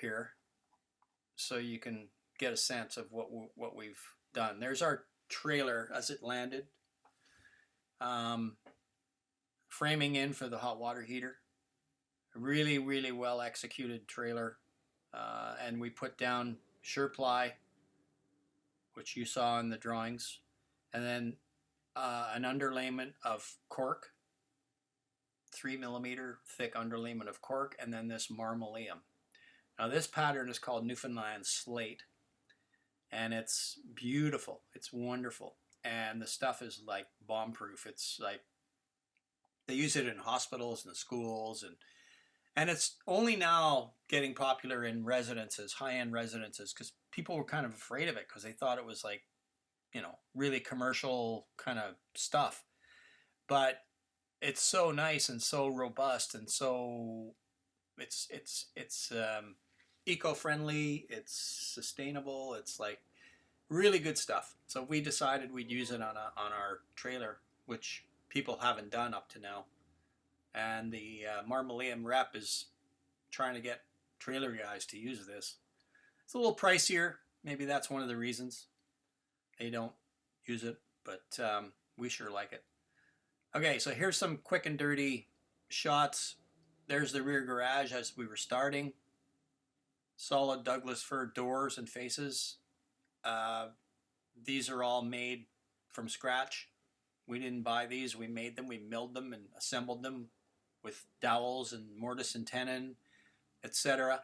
here so you can get a sense of what we've done. There's our trailer as it landed. Framing in for the hot water heater. Really, really well executed trailer. And we put down Sureply, which you saw in the drawings, and then an underlayment of cork, 3mm thick underlayment of cork, and then this marmoleum. Now this pattern is called Newfoundland Slate, and it's beautiful. It's wonderful, and the stuff is like bomb-proof. It's like they use it in hospitals and schools, and it's only now getting popular in residences, high-end residences, because people were kind of afraid of it because they thought it was like, you know, really commercial kind of stuff. But it's so nice and so robust, and so it's eco-friendly, it's sustainable, it's like really good stuff. So we decided we'd use it on our trailer, which people haven't done up to now. And the marmoleum rep is trying to get trailer guys to use this. It's a little pricier. Maybe that's one of the reasons they don't use it, but we sure like it. Okay, so here's some quick and dirty shots. There's the rear garage as we were starting. Solid Douglas fir doors and faces. These are all made from scratch. We didn't buy these, we made them, we milled them and assembled them with dowels and mortise and tenon, etc.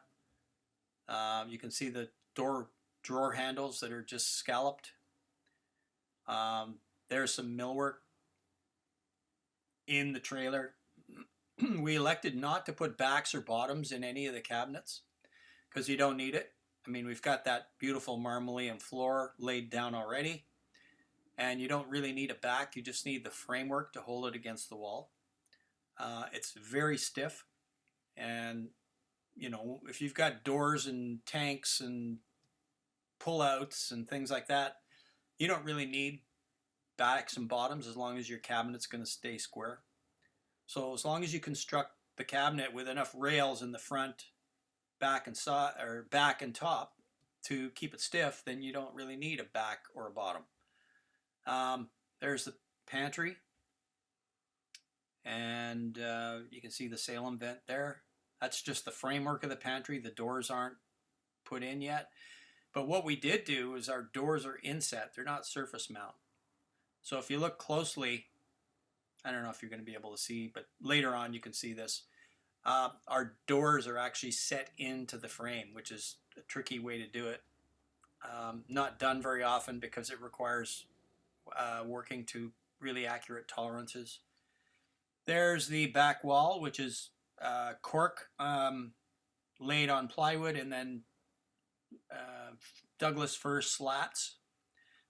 You can see the drawer handles that are just scalloped. There's some millwork in the trailer. We elected not to put backs or bottoms in any of the cabinets because you don't need it. I mean, we've got that beautiful marmoleum floor laid down already, and you don't really need a back. You just need the framework to hold it against the wall. It's very stiff, and you know, if you've got doors and tanks and pullouts and things like that, you don't really need backs and bottoms as long as your cabinet's going to stay square. So as long as you construct the cabinet with enough rails in the front, back and top to keep it stiff, then you don't really need a back or a bottom. There's the pantry, and you can see the Salem vent there. That's just the framework of the pantry. The doors aren't put in yet. But what we did do is our doors are inset. They're not surface mount. So if you look closely, I don't know if you're going to be able to see, but later on you can see this. Our doors are actually set into the frame, which is a tricky way to do it. Not done very often because it requires working to really accurate tolerances. There's the back wall, which is cork laid on plywood and then Douglas fir slats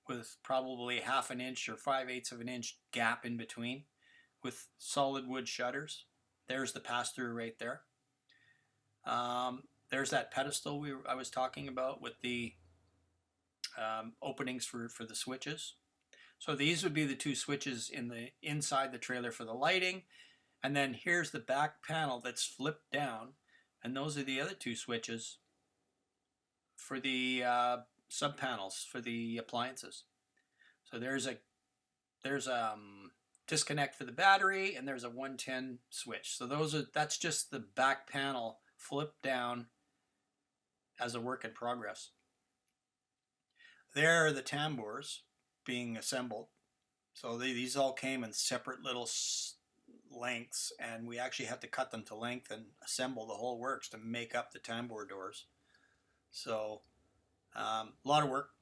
with probably 1/2 inch or 5/8 of an inch gap in between with solid wood shutters. There's the pass-through right there. There's that pedestal I was talking about with the openings for the switches. So these would be the two switches inside the trailer for the lighting. And then here's the back panel that's flipped down. And those are the other two switches for the sub-panels for the appliances. So there's a disconnect for the battery, and there's a 110 switch. So that's just the back panel flipped down as a work in progress. There are the tambours being assembled. So these all came in separate little lengths, and we actually had to cut them to length and assemble the whole works to make up the tambour doors. So a lot of work.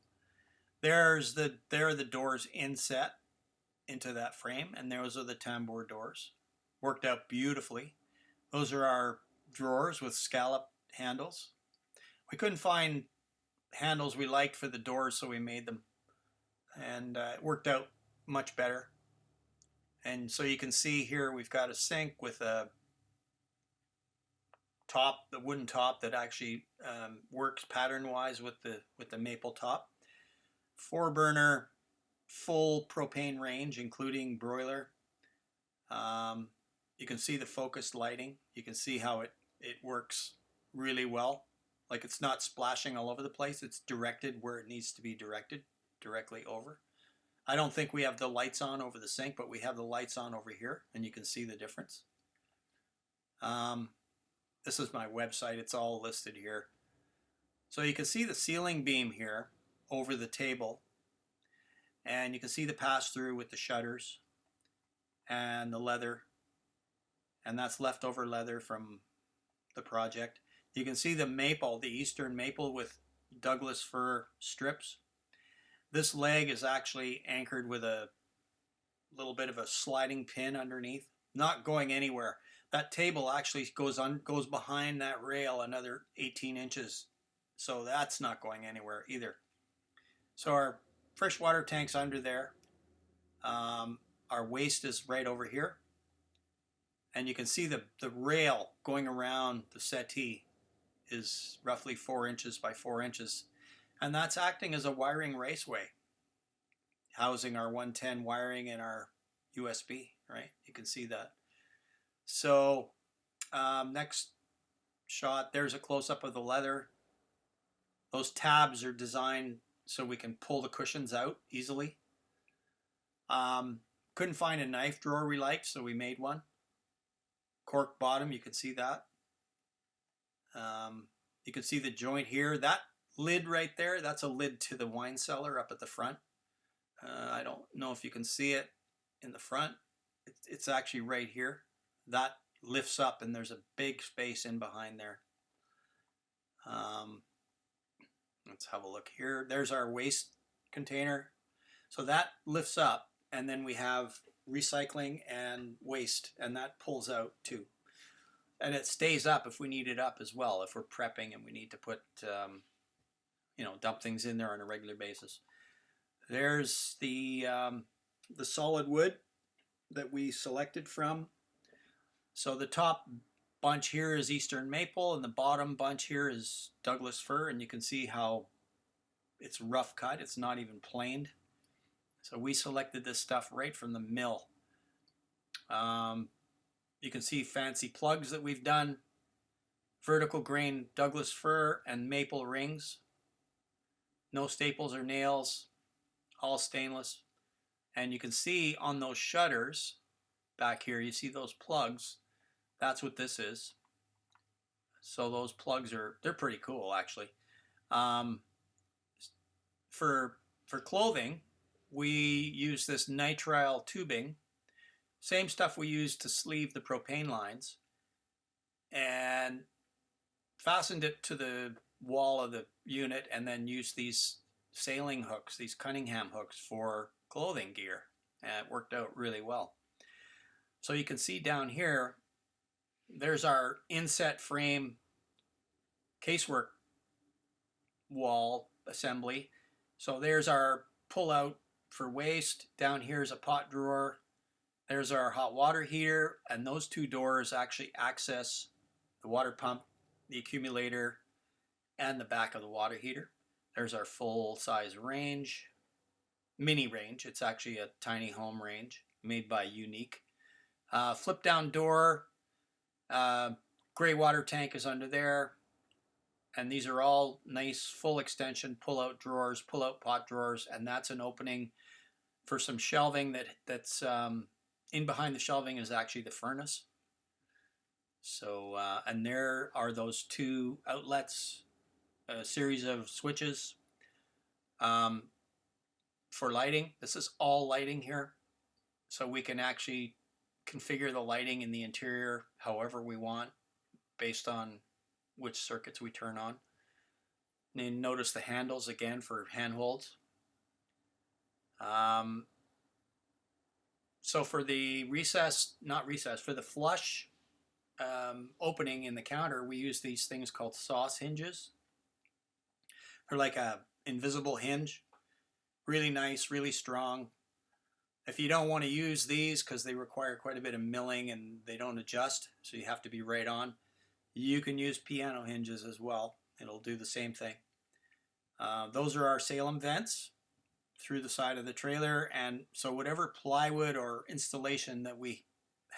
There are the doors inset into that frame, and those are the tambour doors. Worked out beautifully. Those are our drawers with scallop handles. We couldn't find handles we liked for the doors, so we made them, and it worked out much better. And so you can see here we've got a sink with a top, the wooden top that actually works pattern-wise with the maple top. 4-burner full propane range, including broiler. You can see the focused lighting. You can see how it works really well. Like it's not splashing all over the place. It's directed where it needs to be directed, directly over. I don't think we have the lights on over the sink, but we have the lights on over here, and you can see the difference. This is my website. It's all listed here. So you can see the ceiling beam here over the table, and you can see the pass-through with the shutters and the leather, and that's leftover leather from the project. You can see the maple, the eastern maple with Douglas fir strips. This leg is actually anchored with a little bit of a sliding pin underneath, not going anywhere. That table actually goes behind that rail another 18 inches, so that's not going anywhere either. So our freshwater tank's under there. Our waste is right over here, and you can see the rail going around the settee is roughly 4 inches by 4 inches, and that's acting as a wiring raceway, housing our 110 wiring and our USB, right? You can see that. So next shot, there's a close-up of the leather. Those tabs are designed so we can pull the cushions out easily. Couldn't find a knife drawer we liked, so we made one. Cork bottom, you can see that. You can see the joint here. That lid right there, that's a lid to the wine cellar up at the front. I don't know if you can see it in the front. It's actually right here. That lifts up and there's a big space in behind there. Let's have a look here. There's our waste container. So that lifts up, and then we have recycling and waste, and that pulls out too. And it stays up if we need it up as well, if we're prepping and we need to put, dump things in there on a regular basis. There's the solid wood that we selected from. So the top bunch here is eastern maple, and the bottom bunch here is Douglas fir, and you can see how it's rough cut. It's not even planed. So we selected this stuff right from the mill. You can see fancy plugs that we've done, vertical grain Douglas fir and maple rings. No staples or nails, all stainless. And you can see on those shutters back here, you see those plugs. That's what this is. So those plugs they're pretty cool actually. For clothing, we use this nitrile tubing, same stuff we use to sleeve the propane lines, and fastened it to the wall of the unit, and then used these sailing hooks, these Cunningham hooks for clothing gear, and it worked out really well. So you can see down here, there's our inset frame casework wall assembly. So there's our pull-out for waste. Down here is a pot drawer. There's our hot water heater, and those two doors actually access the water pump, the accumulator, and the back of the water heater. There's our full-size range, mini range. It's actually a tiny home range made by Unique. Flip-down door, gray water tank is under there. And these are all nice full extension pull-out drawers, pull-out pot drawers, and that's an opening for some shelving that's in behind the shelving is actually the furnace. So, and there are those two outlets, a series of switches for lighting. This is all lighting here. So we can actually configure the lighting in the interior however we want based on which circuits we turn on. And then notice the handles again for handholds. So for the for the flush opening in the counter, we use these things called sauce hinges. They're like a invisible hinge. Really nice, really strong. If you don't want to use these because they require quite a bit of milling and they don't adjust, so you have to be right on, you can use piano hinges as well. It'll do the same thing. Those are our Salem vents through the side of the trailer, and so whatever plywood or installation that we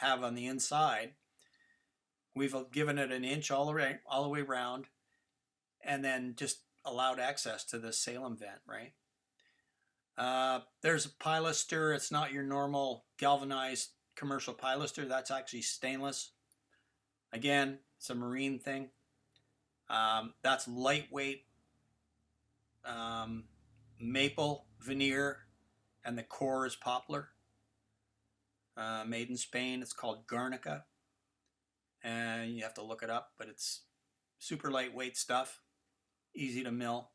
have on the inside, we've given it an inch all the way around, and then just allowed access to the Salem vent, right? There's a pilaster. It's not your normal galvanized commercial pilaster. That's actually stainless. Again, it's a marine thing. That's lightweight maple veneer, and the core is poplar. Made in Spain. It's called Garnica, and you have to look it up, but it's super lightweight stuff, easy to mill.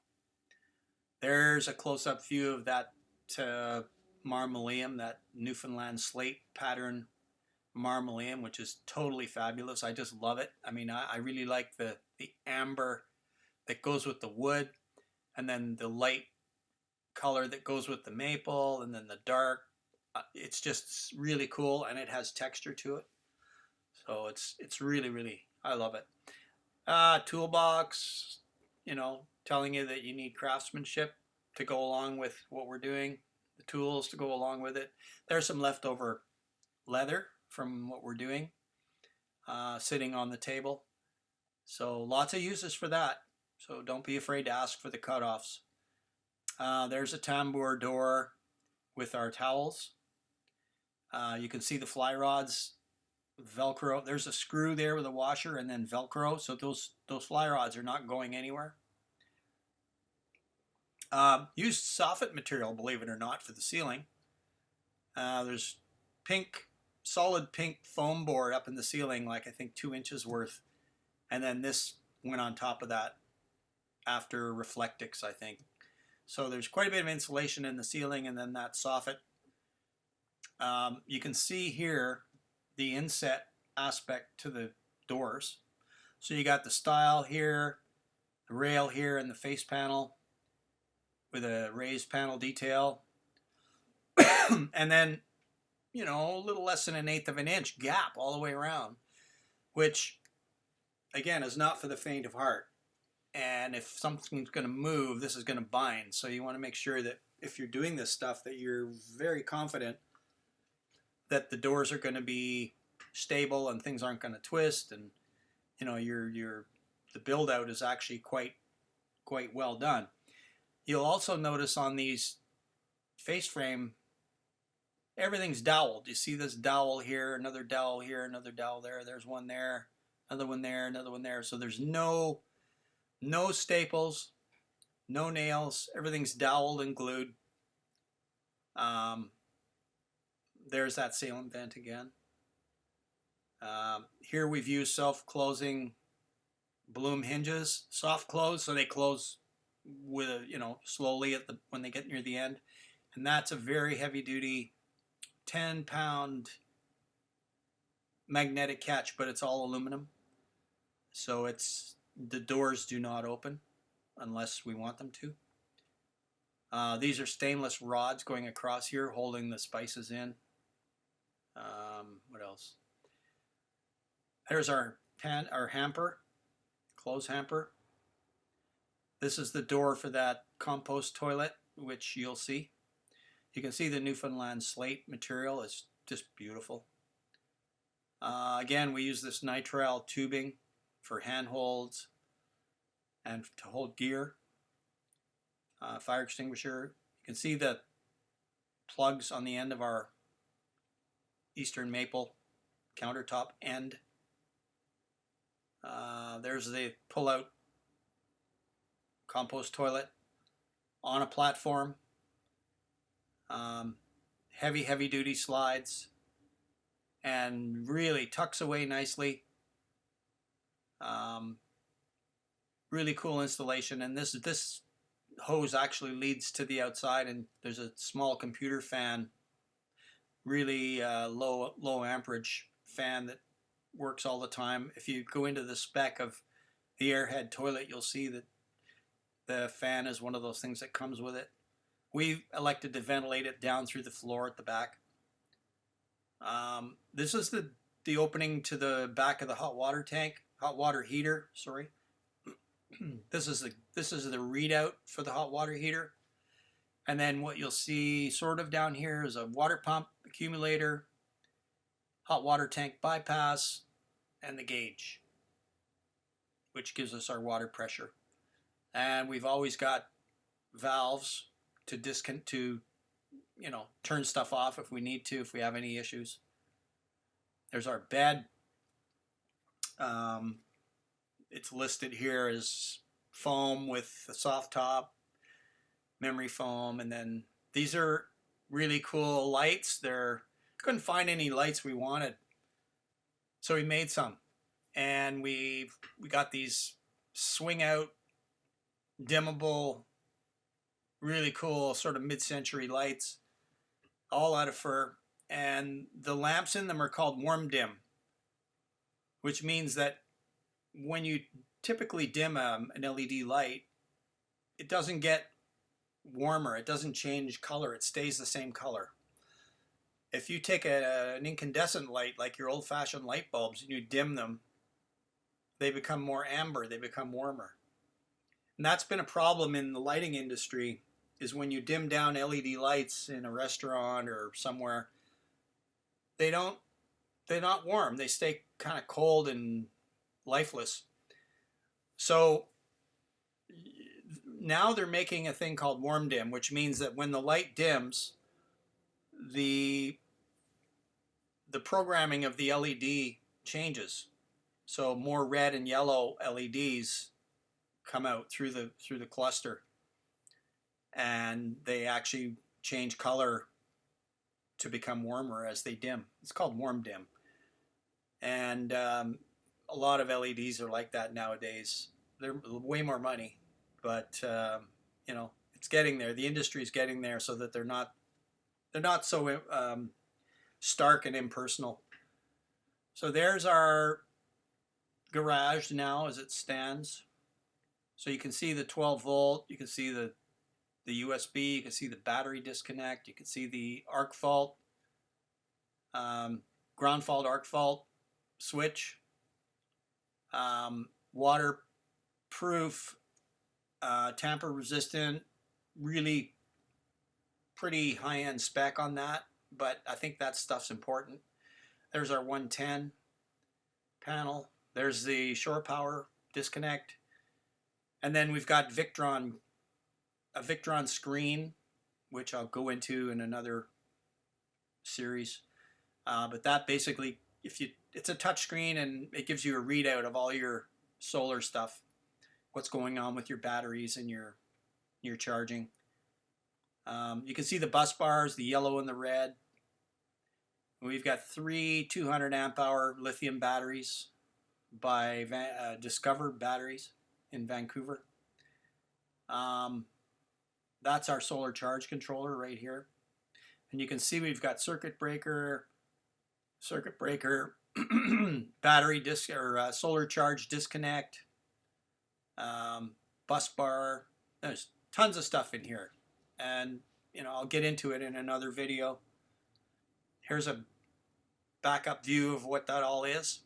There's a close-up view of that marmoleum, that Newfoundland slate pattern marmoleum, which is totally fabulous. I just love it. I mean, I really like the amber that goes with the wood, and then the light color that goes with the maple, and then the dark. It's just really cool, and it has texture to it. So it's really, really, I love it. Toolbox, you know, telling you that you need craftsmanship to go along with what we're doing, the tools to go along with it. There's some leftover leather from what we're doing, sitting on the table. So lots of uses for that. So don't be afraid to ask for the cutoffs. There's a tambour door with our towels. You can see the fly rods, Velcro. There's a screw there with a washer and then Velcro. So those fly rods are not going anywhere. Used soffit material, believe it or not, for the ceiling. There's solid pink foam board up in the ceiling, like I think 2 inches worth. And then this went on top of that after Reflectix, I think. So there's quite a bit of insulation in the ceiling, and then that soffit. You can see here the inset aspect to the doors. So you got the stile here, the rail here, and the face panel with a raised panel detail. And then, you know, a little less than 1/8 of an inch gap all the way around, which, again, is not for the faint of heart. And if something's going to move, this is going to bind. So you want to make sure that if you're doing this stuff, that you're very confident that the doors are going to be stable and things aren't going to twist, and you know the build out is actually quite well done. You'll also notice on these face frame, everything's doweled. You see this dowel here, another dowel here, another dowel there. There's one there, another one there, another one there. So there's no staples, no nails. Everything's doweled and glued. There's that Salem vent again. Here we've used self-closing bloom hinges, soft close, so they close with slowly when they get near the end. And that's a very heavy-duty 10-pound magnetic catch, but it's all aluminum. So the doors do not open unless we want them to. These are stainless rods going across here, holding the spices in. What else? There's our hamper, clothes hamper. This is the door for that compost toilet, which you'll see. You can see the Newfoundland slate material is just beautiful. Again, we use this nitrile tubing for handholds and to hold gear. Fire extinguisher. You can see the plugs on the end of our Eastern maple countertop end. There's the pull-out compost toilet on a platform. Heavy duty slides, and really tucks away nicely. Really cool installation, and this hose actually leads to the outside, and there's a small computer fan, really low amperage fan that works all the time. If you go into the spec of the airhead toilet, you'll see that the fan is one of those things that comes with it. We've elected to ventilate it down through the floor at the back. This is the opening to the back of the hot water heater, sorry. This is the readout for the hot water heater. And then what you'll see sort of down here is a water pump, accumulator, hot water tank bypass, and the gauge, which gives us our water pressure. and we've always got valves to turn stuff off if we need to, if we have any issues. There's our bed. Um, it's listed here as foam with the soft top, memory foam, and then these are really cool lights. Couldn't find any lights we wanted, so we made some, and we got these swing out, dimmable, really cool sort of mid-century lights, all out of fur, and the lamps in them are called warm dim, which means that when you typically dim an LED light, it doesn't get warmer, it doesn't change color, it stays the same color. If you take an incandescent light like your old-fashioned light bulbs and you dim them, they become more amber, they become warmer. And that's been a problem in the lighting industry, is when you dim down LED lights in a restaurant or somewhere, they're not warm, they stay kind of cold and lifeless. So now they're making a thing called warm dim, which means that when the light dims, the programming of the LED changes. So more red and yellow LEDs come out through the cluster, and they actually change color to become warmer as they dim. It's called warm dim. And a lot of LEDs are like that nowadays. They're way more money, but it's getting there. The industry's getting there so that they're not so stark and impersonal. So there's our garage now as it stands. So you can see the 12 volt, you can see the USB, you can see the battery disconnect, you can see the arc fault, ground fault, arc fault switch, waterproof, tamper resistant, really pretty high-end spec on that, but I think that stuff's important. There's our 110 panel. There's the shore power disconnect. And then we've got a Victron screen, which I'll go into in another series. But that basically, it's a touch screen and it gives you a readout of all your solar stuff, what's going on with your batteries and your charging. You can see the bus bars, the yellow and the red. We've got 3 200 amp hour lithium batteries by Discover Batteries in Vancouver. That's our solar charge controller right here. And you can see we've got circuit breaker, battery disc or solar charge disconnect, bus bar. There's tons of stuff in here, and I'll get into it in another video. Here's a backup view of what that all is.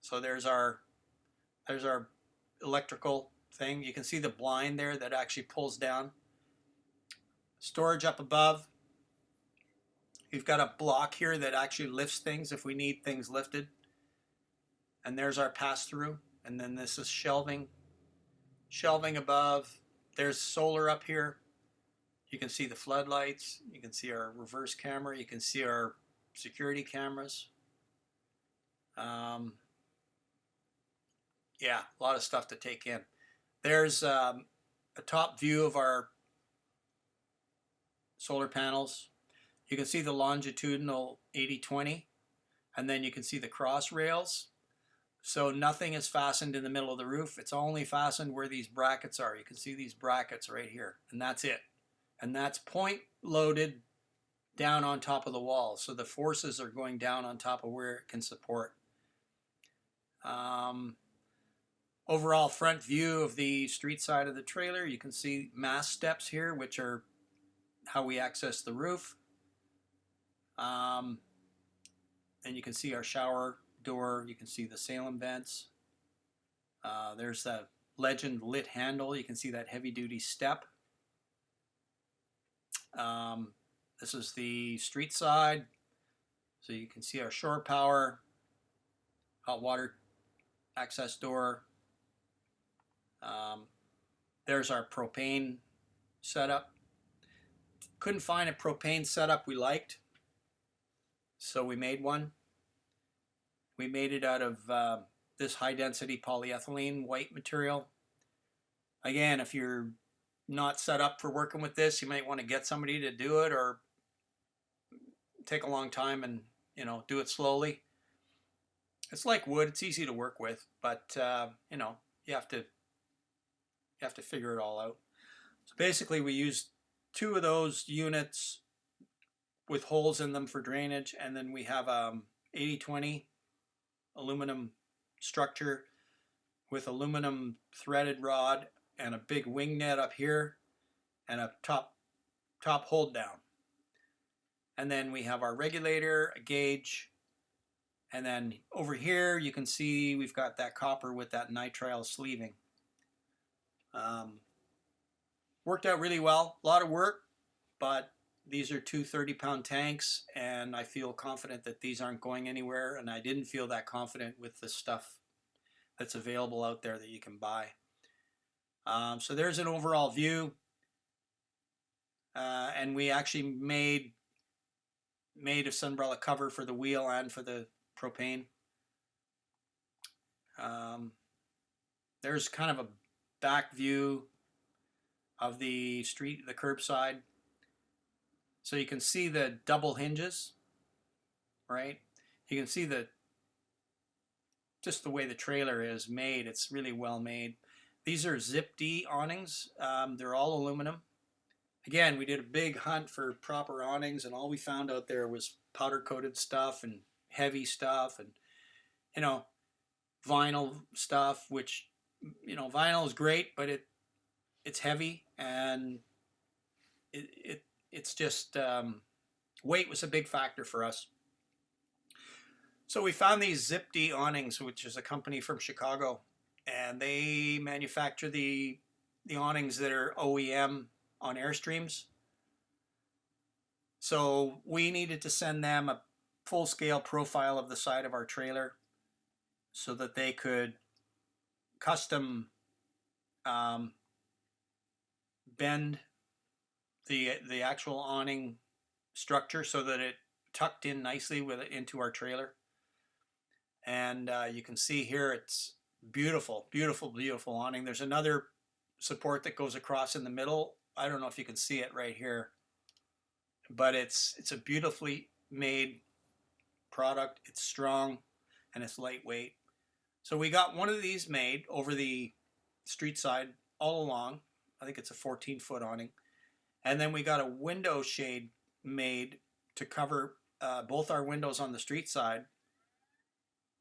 So there's our electrical thing. You can see the blind there that actually pulls down. Storage up above. We've got a block here that actually lifts things if we need things lifted. And there's our pass-through. And then this is shelving. Shelving above. There's solar up here. You can see the floodlights. You can see our reverse camera. You can see our security cameras. Yeah, a lot of stuff to take in. There's a top view of our solar panels. You can see the longitudinal 80-20, and then you can see the cross rails. So nothing is fastened in the middle of the roof. It's only fastened where these brackets are. You can see these brackets right here, and that's it. And that's point loaded down on top of the wall. So the forces are going down on top of where it can support. Overall front view of the street side of the trailer. You can see mast steps here, which are how we access the roof. And you can see our shower door. You can see the Salem vents. There's the Legend lit handle. You can see that heavy-duty step. This is the street side. So you can see our shore power, hot water access door. There's our propane setup. Couldn't find a propane setup we liked, so we made one. We made it out of this high density polyethylene white material. Again, if you're not set up for working with this, you might want to get somebody to do it, or take a long time and, you know, do it slowly. It's like wood, it's easy to work with, but you know, you have to figure it all out. So basically we used 2 of those units with holes in them for drainage, and then we have 80/20 aluminum structure with aluminum threaded rod and a big wing net up here and a top hold down. And then we have our regulator, a gauge, and then over here you can see we've got that copper with that nitrile sleeving. Worked out really well. A lot of work, but these are 2 30-pound tanks, and I feel confident that these aren't going anywhere, and I didn't feel that confident with the stuff that's available out there that you can buy. So there's an overall view, and we actually made a sunbrella cover for the wheel and for the propane. There's kind of a back view of the street, the curbside. So you can see the double hinges, right? You can see just the way the trailer is made. It's really well made. These are Dee awnings. They're all aluminum. Again, we did a big hunt for proper awnings, and all we found out there was powder coated stuff and heavy stuff, and, you know, vinyl stuff, which, you know, vinyl is great, but it's heavy, and it's just weight was a big factor for us. So we found these Dee awnings, which is a company from Chicago, and they manufacture the awnings that are OEM on Airstreams. So we needed to send them a full-scale profile of the side of our trailer so that they could custom bend the actual awning structure so that it tucked in nicely into our trailer. And you can see here it's beautiful, beautiful, beautiful awning. There's another support that goes across in the middle. I don't know if you can see it right here, but it's a beautifully made product. It's strong and it's lightweight. So we got one of these made over the street side all along. I think it's a 14-foot awning. And then we got a window shade made to cover both our windows on the street side.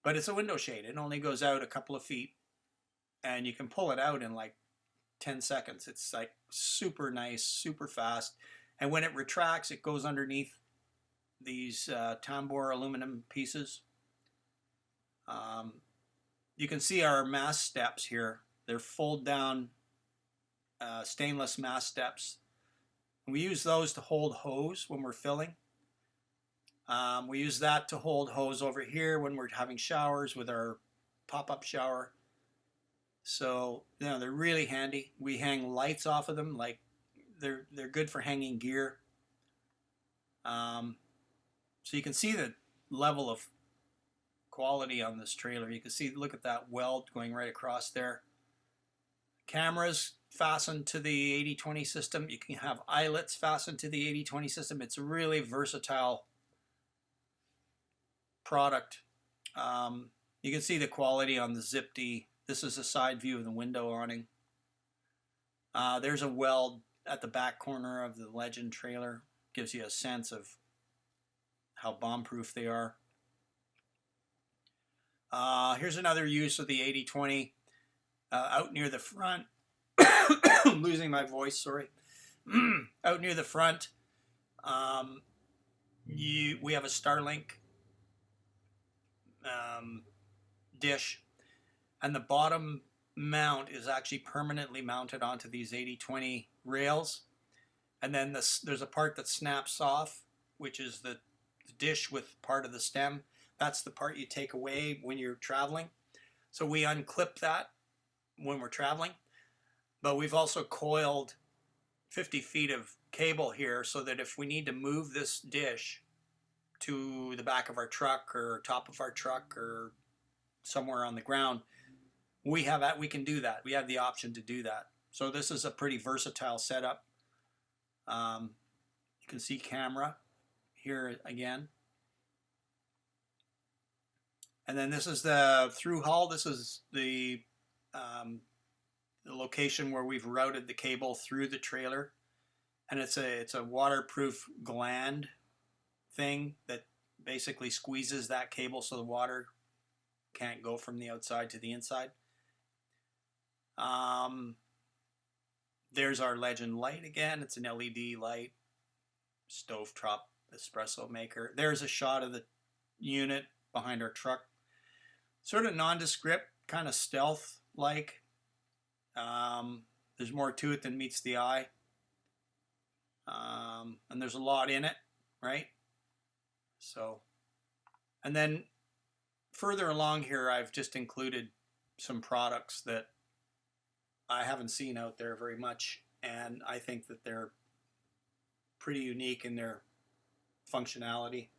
But it's a window shade. It only goes out a couple of feet, and you can pull it out in like 10 seconds. It's like super nice, super fast. And when it retracts, it goes underneath these tambour aluminum pieces. You can see our mast steps here. They're fold down stainless mast steps. We use those to hold hose when we're filling. We use that to hold hose over here when we're having showers with our pop-up shower. So, you know, they're really handy. We hang lights off of them. Like, they're good for hanging gear. So you can see the level of quality on this trailer. You can see, look at that weld going right across there. Cameras fastened to the 80/20 system. You can have eyelets fastened to the 80/20 system. It's a really versatile product. You can see the quality on the Dee. This is a side view of the window awning. There's a weld at the back corner of the Legend trailer. Gives you a sense of how bomb-proof they are. Here's another use of the 80/20 out near the front. I'm losing my voice, sorry. Out near the front, we have a Starlink dish, and the bottom mount is actually permanently mounted onto these 80/20 rails, and then there's a part that snaps off, which is the dish with part of the stem. That's the part you take away when you're traveling. So we unclip that when we're traveling. But we've also coiled 50 feet of cable here so that if we need to move this dish to the back of our truck or top of our truck or somewhere on the ground, we can do that. We have the option to do that. So this is a pretty versatile setup. You can see camera here again. And then this is the through hull. This is the location where we've routed the cable through the trailer. And it's a waterproof gland thing that basically squeezes that cable so the water can't go from the outside to the inside. There's our Legend light again. It's an LED light, stovetop espresso maker. There's a shot of the unit behind our truck. Sort of nondescript, kind of stealth-like. There's more to it than meets the eye. And there's a lot in it, right? So, and then further along here, I've just included some products that I haven't seen out there very much, and I think that they're pretty unique in their functionality.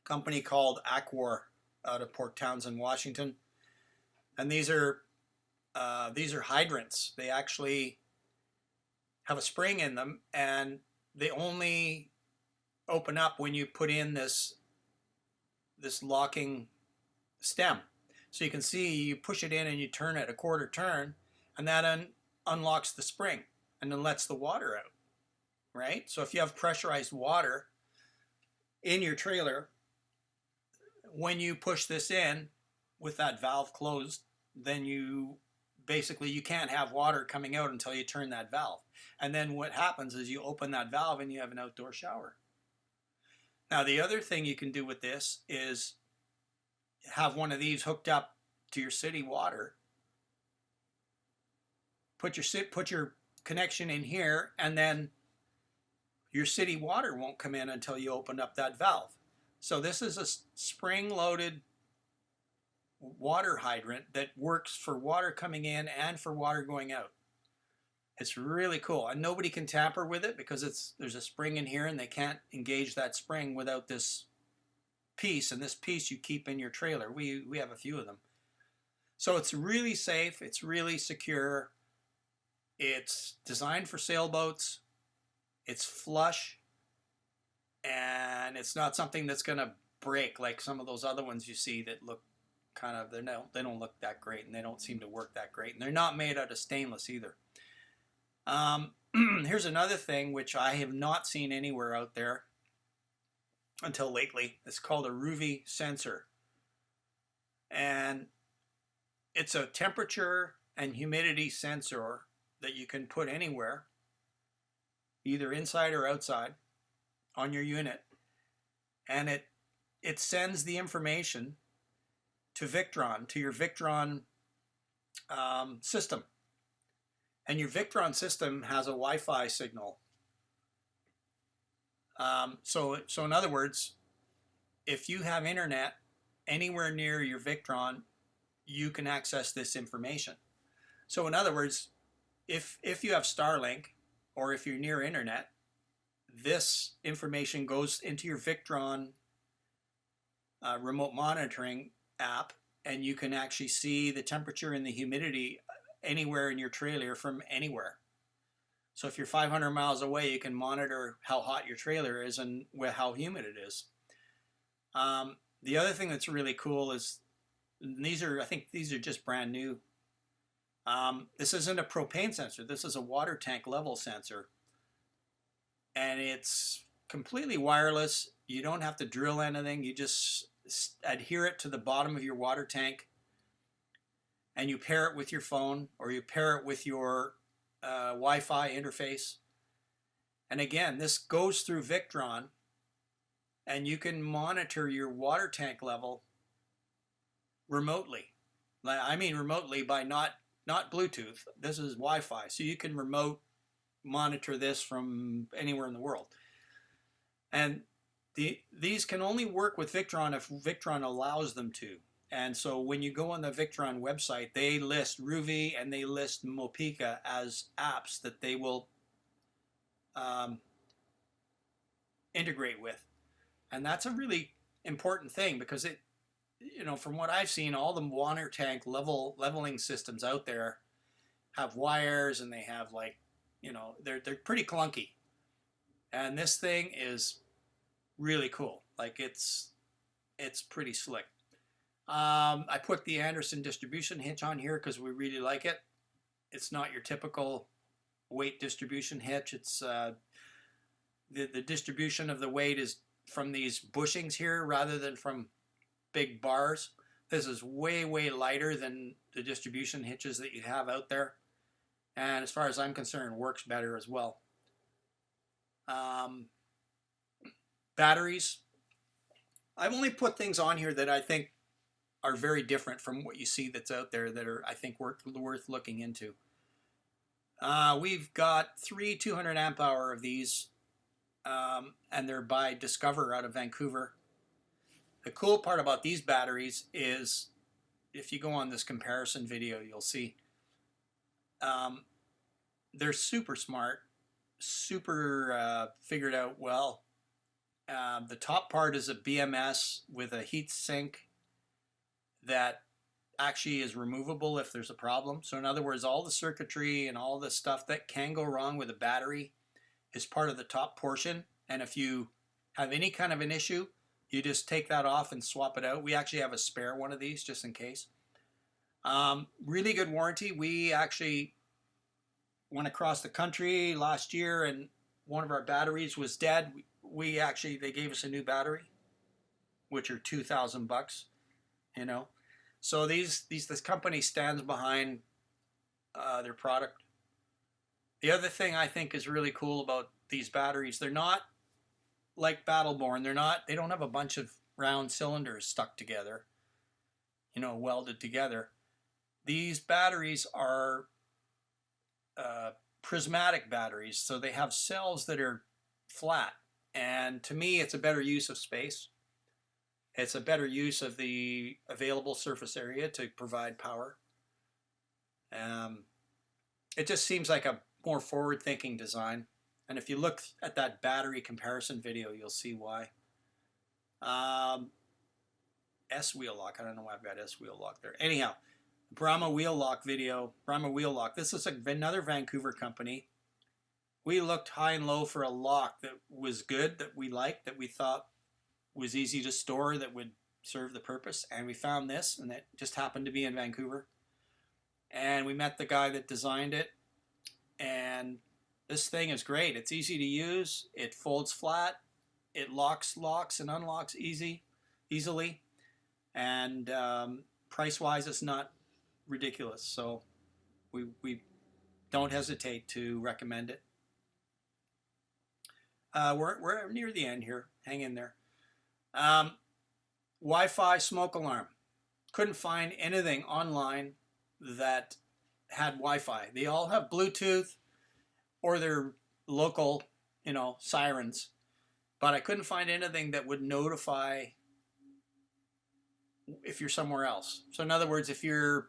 Company called Aquar out of Port Townsend, Washington, and these are hydrants. They actually have a spring in them, and they only open up when you put in this locking stem. So you can see you push it in and you turn it a quarter turn, and that unlocks the spring and then lets the water out, right? So if you have pressurized water in your trailer, when you push this in with that valve closed, then you can't have water coming out until you turn that valve. And then what happens is you open that valve and you have an outdoor shower. Now the other thing you can do with this is have one of these hooked up to your city water. Put your connection in here, and then your city water won't come in until you open up that valve. So this is a spring-loaded water hydrant that works for water coming in and for water going out. It's really cool, and nobody can tamper with it because there's a spring in here, and they can't engage that spring without this piece, and this piece you keep in your trailer. We have a few of them. So it's really safe, it's really secure, it's designed for sailboats, it's flush, and it's not something that's going to break like some of those other ones you see that look kind of, they don't look that great, and they don't seem to work that great, and they're not made out of stainless either. Here's another thing which I have not seen anywhere out there until lately. It's called a RUVI sensor, and it's a temperature and humidity sensor that you can put anywhere, either inside or outside on your unit, and it sends the information to Victron, to your Victron system. And your Victron system has a Wi-Fi signal. So in other words, if you have internet anywhere near your Victron, you can access this information. So in other words, if you have Starlink, or if you're near internet, this information goes into your Victron remote monitoring app, and you can actually see the temperature and the humidity anywhere in your trailer from anywhere. So if you're 500 miles away, you can monitor how hot your trailer is and how humid it is. The other thing that's really cool is I think these are just brand new. This isn't a propane sensor. This is a water tank level sensor. And it's completely wireless. You don't have to drill anything. You just adhere it to the bottom of your water tank, and you pair it with your phone, or you pair it with your Wi-Fi interface. And again, this goes through Victron, and you can monitor your water tank level remotely. I mean remotely by not Bluetooth. This is Wi-Fi, so you can remote monitor this from anywhere in the world. And these can only work with Victron if Victron allows them to. And so when you go on the Victron website, they list Ruvi and they list Mopica as apps that they will um, integrate with. And that's a really important thing because it, you know, from what I've seen, all the water tank leveling systems out there have wires and they have like, you know, they're pretty clunky. And this thing is really cool. Like it's pretty slick. I put the Anderson distribution hitch on here because we really like it. It's not your typical weight distribution hitch. It's the distribution of the weight is from these bushings here rather than from big bars. This is way lighter than the distribution hitches that you have out there, and as far as I'm concerned, works better as well. Batteries. I've only put things on here that I think are very different from what you see that's out there that are, I think, worth looking into. We've got 3 200 amp hour of these, and they're by Discover out of Vancouver. The cool part about these batteries is, if you go on this comparison video, you'll see they're super smart, super figured out well. The top part is a BMS with a heat sink that actually is removable if there's a problem. So in other words, all the circuitry and all the stuff that can go wrong with a battery is part of the top portion. And if you have any kind of an issue, you just take that off and swap it out. We actually have a spare one of these just in case. Really good warranty. We actually went across the country last year and one of our batteries was dead. They gave us a new battery, which are $2,000, you know. So this company stands behind their product. The other thing I think is really cool about these batteries, they're not like Battleborn. They don't have a bunch of round cylinders stuck together, you know, welded together. These batteries are prismatic batteries, so they have cells that are flat. And to me, it's a better use of space. It's a better use of the available surface area to provide power. It just seems like a more forward-thinking design. And if you look at that battery comparison video, you'll see why. S-wheel lock. I don't know why I've got S-wheel lock there. Anyhow, Brahma wheel lock video. Brahma wheel lock. This is another Vancouver company. We looked high and low for a lock that was good, that we liked, that we thought was easy to store, that would serve the purpose. And we found this, and it just happened to be in Vancouver. And we met the guy that designed it. And this thing is great. It's easy to use. It folds flat. It locks and unlocks easily. And price-wise, it's not ridiculous. So we don't hesitate to recommend it. We're near the end here. Hang in there. Wi-Fi smoke alarm. Couldn't find anything online that had Wi-Fi. They all have Bluetooth or their local, you know, sirens. But I couldn't find anything that would notify if you're somewhere else. So in other words, if you're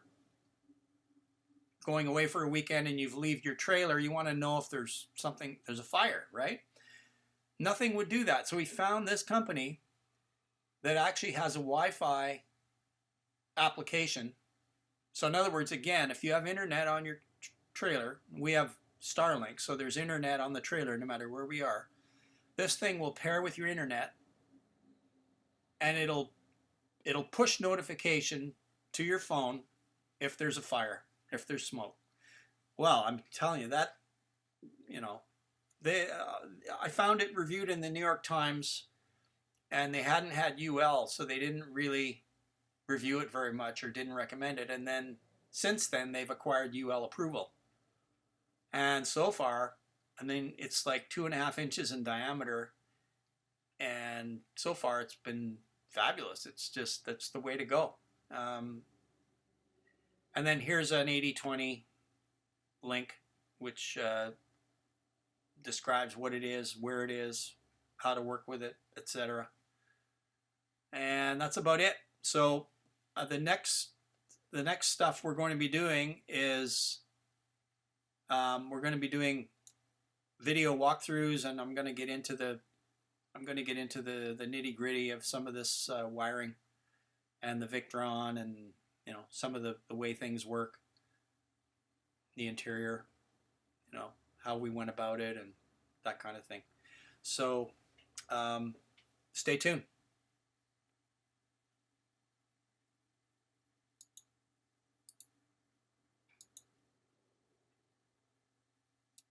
going away for a weekend and you've left your trailer, you want to know if there's a fire, right? Nothing would do that. So we found this company that actually has a Wi-Fi application. So in other words, again, if you have internet on your trailer, we have Starlink, so there's internet on the trailer no matter where we are. This thing will pair with your internet, and it'll push notification to your phone if there's a fire, if there's smoke. Well, I'm telling you that, you know, I found it reviewed in the New York Times, and they hadn't had UL, so they didn't really review it very much or didn't recommend it. And then since then, they've acquired UL approval. And so far, I mean, it's like 2.5 inches in diameter, and so far it's been fabulous. It's just, that's the way to go. And then here's an 80/20 link, which describes what it is, where it is, how to work with it, etc. And that's about it. So the next stuff we're going to be doing is we're going to be doing video walkthroughs, and I'm going to get into the nitty gritty of some of this wiring and the Victron, and some of the way things work, the interior, how we went about it, and that kind of thing. So stay tuned.